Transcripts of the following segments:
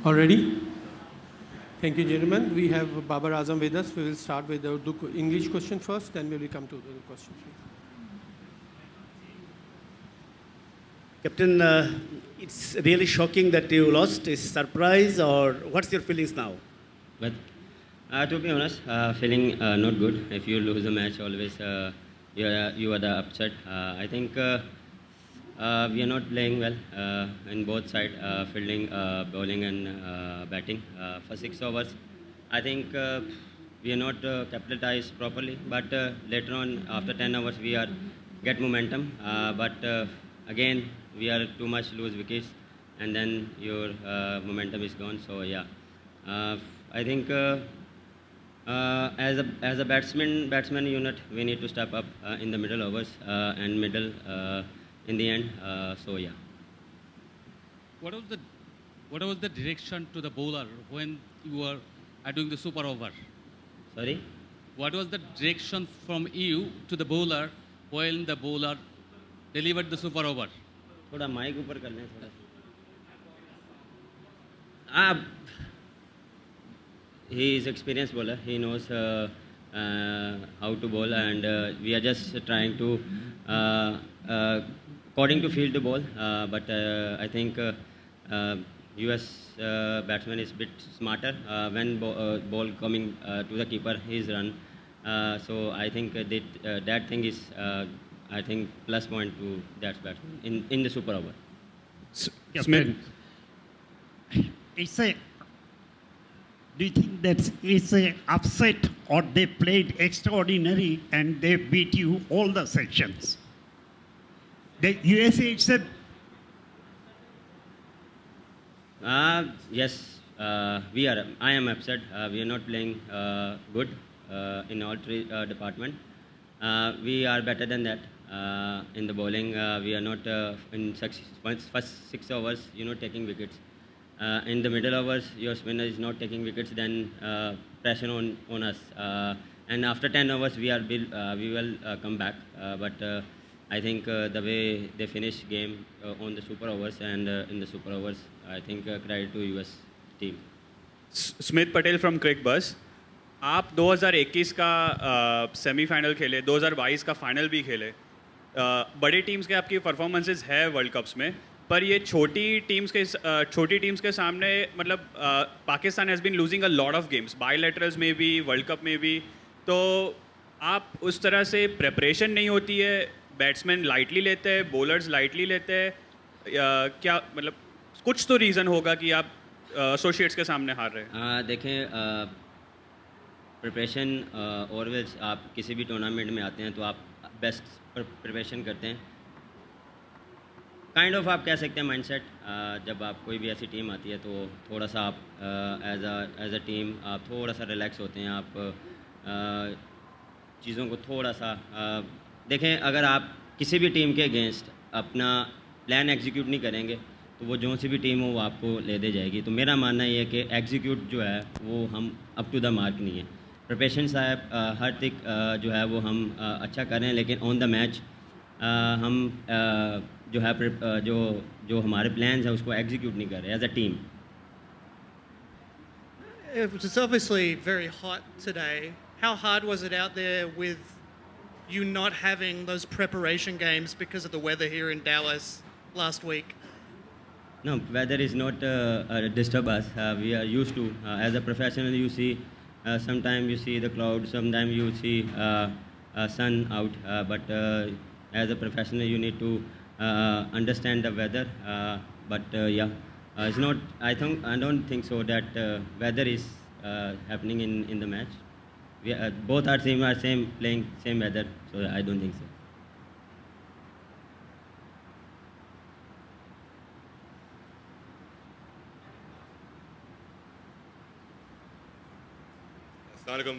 Already? Thank you, gentlemen. We have Babar Azam with us. We will start with the English question first, then we will come to the questions. Captain, it's really shocking that you lost. Is surprise or what's your feelings now? But to be honest, feeling not good. If you lose a match, always you are the upset. I think we are not playing well in both sides, fielding, bowling, and batting. For 6 overs, I think we are not capitalized properly. But later on, after 10 overs, we are get momentum. But again, we are too much lose wickets, and then your momentum is gone. So yeah, I think. As a batsman unit, we need to step up in the middle overs and middle in the end. So yeah. What was the what was the direction to the bowler when you were doing the super over? Sorry. What was the direction from you to the bowler when the bowler delivered the super over? थोड़ा mic ऊपर कर लें थोड़ा. Ah, he is experienced bowler. He knows how to bowl, and we are just trying to according to field the ball. But I think US batsman is a bit smarter when ball coming to the keeper. He's run. So I think that thing is I think plus point to that batsman in the super over. Smith, It's a. Do you think that it's a upset or they played extraordinary and they beat you all the sections? The USA itself. Yes, we are. I am upset. We are not playing good in all three department. We are better than that. In the bowling, we are not in first 6 overs. Taking wickets. In the middle overs, your spinner is not taking wickets. Then pressure on us. And after 10 overs, we will come back. But I think the way they finish game on the super overs and in the super overs, I think credit to US team. Smith Patel from Cricbuzz. आप 2021 का semifinal खेले, 2022 का final भी खेले. बड़े teams के आपकी performances है वर्ल्ड कप्स में, पर ये छोटी टीम्स के सामने मतलब Pakistan has been losing a lot of games, bilaterals में भी, वर्ल्ड कप में भी. तो आप उस तरह से प्रिपरेशन नहीं होती है, बैट्समैन लाइटली लेते हैं, बॉलर्स लाइटली लेते हैं, क्या मतलब कुछ तो रीज़न होगा कि आप एसोसिएट्स के सामने हार रहे हैं. देखें, प्रिपरेशन ऑलवेज आप किसी भी टूर्नामेंट में आते हैं तो आप बेस्ट प्रिपरेशन करते हैं. काइंड ऑफ आप कह सकते हैं माइंडसेट. जब आप कोई भी ऐसी टीम आती है तो थोड़ा सा आप एज अ टीम आप थोड़ा सा रिलैक्स होते हैं. आप चीज़ों को थोड़ा सा देखें. अगर आप किसी भी टीम के अगेंस्ट अपना प्लान एग्जीक्यूट नहीं करेंगे तो वो जो सी भी टीम हो वो आपको ले दे जाएगी. तो मेरा मानना ये है कि एग्जीक्यूट जो है वो हम अप टू द मार्क नहीं है. प्रिपरेशन साहब हर तक जो है वो हम अच्छा कर रहे हैं, लेकिन ऑन द मैच हम जो है जो हमारे प्लान्स हैं उसको एग्जीक्यूट नहीं कर रहे as a team. It was obviously very hot today. How hard was it out there with you not having those preparation games because of the weather here in Dallas last week? No, weather is not disturb us. We are used to. As a professional, you see, sometimes you see the clouds, sometimes you see sun out. But as a professional, you need to understand the weather. But yeah, it's not. I don't think so that weather is happening in the match. Both our teams are playing same weather, so I don't think so.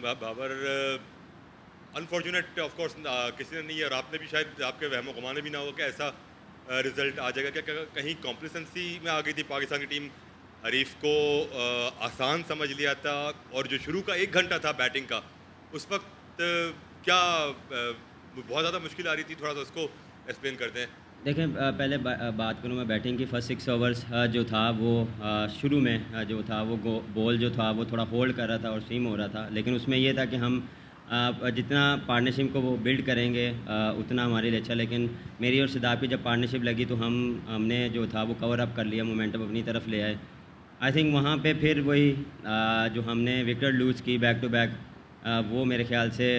Babar, unfortunate of course किसी ने नहीं है और आपने भी शायद आपके वहमो गुमाने भी ना हो कि ऐसा रिजल्ट आ जाएगा. क्या कहीं कॉम्प्लिसेंसी में आ गई थी पाकिस्तान की टीम, हरीफ को आसान समझ लिया था, और जो शुरू का 1 घंटा था बैटिंग का उस वक्त क्या बहुत ज़्यादा मुश्किल आ रही थी? थोड़ा सा उसको एक्सप्लेन करते हैं. देखें पहले बात करूँ मैं बैटिंग की। फर्स्ट 6 ओवर्स जो था वो शुरू में जो था वो बॉल जो था वो थोड़ा होल्ड कर रहा था और सीम हो रहा था, लेकिन उसमें ये था कि हम जितना पार्टनरशिप को वो बिल्ड करेंगे उतना हमारे लिए अच्छा। लेकिन मेरी और सिद्धार्थ की जब पार्टनरशिप लगी तो हमने जो था वो कवर अप कर लिया, मोमेंटम अपनी तरफ ले आए। आई थिंक वहाँ पे फिर वही जो हमने विकेट लूज़ की बैक टू बैक, वो मेरे ख्याल से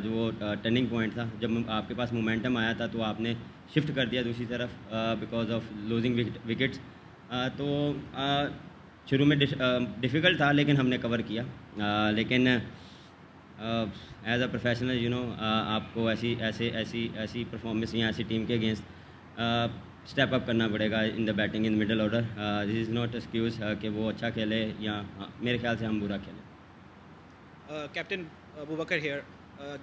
जो टर्निंग पॉइंट था। जब आपके पास मोमेंटम आया था तो आपने शिफ्ट कर दिया दूसरी तरफ बिकॉज ऑफ लूजिंग विकेट्स। तो शुरू में डिफ़िकल्ट था लेकिन हमने कवर किया। लेकिन एज अ प्रोफेशनल आपको ऐसी परफॉर्मेंस या ऐसी टीम के अगेंस्ट स्टेप अप करना पड़ेगा in the batting in middle order. This is not excuse कि वो अच्छा खेले या मेरे ख्याल से हम बुरा खेलें। कैप्टन अबूबकर हियर,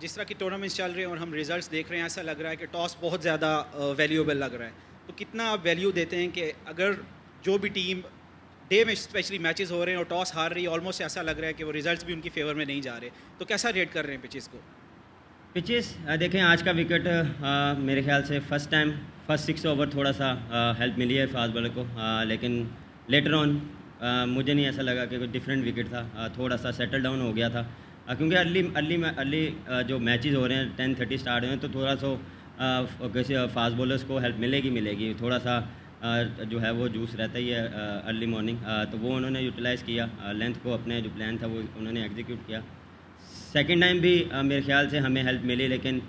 जिस तरह की टूर्नामेंट्स चल रहे हैं और हम रिजल्ट्स देख रहे हैं, ऐसा लग रहा है कि टॉस बहुत ज़्यादा वैल्यूएबल लग रहा है। तो कितना आप वैल्यू देते हैं कि अगर जो भी टीम डे में स्पेशली मैचेस हो रहे हैं और टॉस हार रही है, ऑलमोस्ट ऐसा लग रहा है कि वो रिजल्ट्स भी उनकी फेवर में नहीं जा रहे, तो कैसा रेट कर रहे हैं पिचेस को? पिचेस देखें, आज का विकेट मेरे ख्याल से फर्स्ट 6 ओवर थोड़ा सा हेल्प मिली है फास्ट बॉलर को, लेकिन लेटर ऑन मुझे नहीं ऐसा लगा कि कोई डिफरेंट विकेट था। थोड़ा सा सेटल डाउन हो गया था क्योंकि अर्ली जो मैचेस हो रहे हैं 10:30 स्टार्ट हुए हैं, तो थोड़ा सा किसी फास्ट बॉलर्स को हेल्प मिलेगी। थोड़ा सा जो है वो जूस रहता ही है अर्ली मॉर्निंग, तो वो उन्होंने यूटिलाइज़ किया। लेंथ को अपने जो प्लान था वो उन्होंने एग्जीक्यूट किया। सेकेंड टाइम भी मेरे ख्याल से हमें हेल्प मिली, लेकिन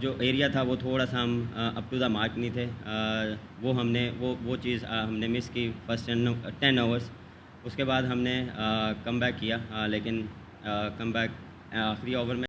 जो एरिया था वो थोड़ा सा हम अप टू द मार्क नहीं थे। वो चीज़ हमने मिस की फर्स्ट 10 ओवर्स। उसके बाद हमने कम बैक किया, लेकिन कम बैक आखिरी ओवर में